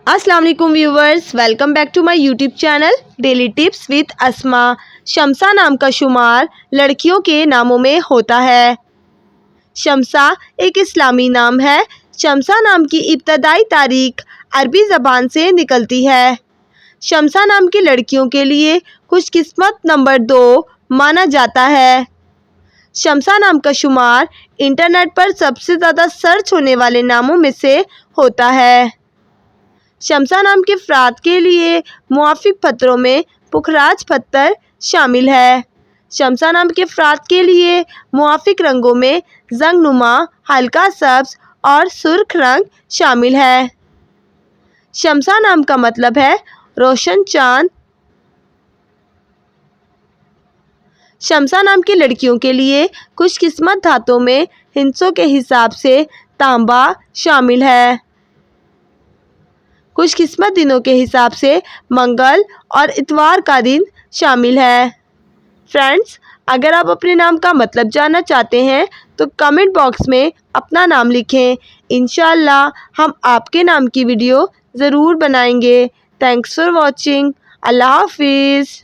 अस्सलाम वालेकुम viewers, welcome back to my YouTube channel daily tips with Asma. Shamsa नाम का शुमार लड़कियों के नामों में होता है। शम्सा एक इस्लामी नाम है। शम्सा नाम की इब्तदाई तारीख अरबी ज़बान से निकलती है। शम्सा नाम की लड़कियों के लिए खुशकिस्मत नंबर 2 माना जाता है। शम्सा नाम का शुमार इंटरनेट पर सबसे ज़्यादा सर्च होने वाले नामों में से होता है। शम्सा नाम के अफराद के लिए मुआफिक पत्थरों में पुखराज पत्थर शामिल है। शम्सा नाम के अफराद के लिए मुआफिक रंगों में जंगनुमा, हल्का सब्ज और सुर्ख रंग शामिल है। शम्सा नाम का मतलब है रोशन चांद। शम्सा नाम की लड़कियों के लिए खुशकिस्मत धातों में हिंसों के हिसाब से तांबा शामिल है। खुशकिस्मत दिनों के हिसाब से मंगल और इतवार का दिन शामिल है। फ्रेंड्स, अगर आप अपने नाम का मतलब जानना चाहते हैं तो कमेंट बॉक्स में अपना नाम लिखें। इंशाअल्लाह हम आपके नाम की वीडियो ज़रूर बनाएंगे। Thanks for watching. अल्लाह हाफिज़।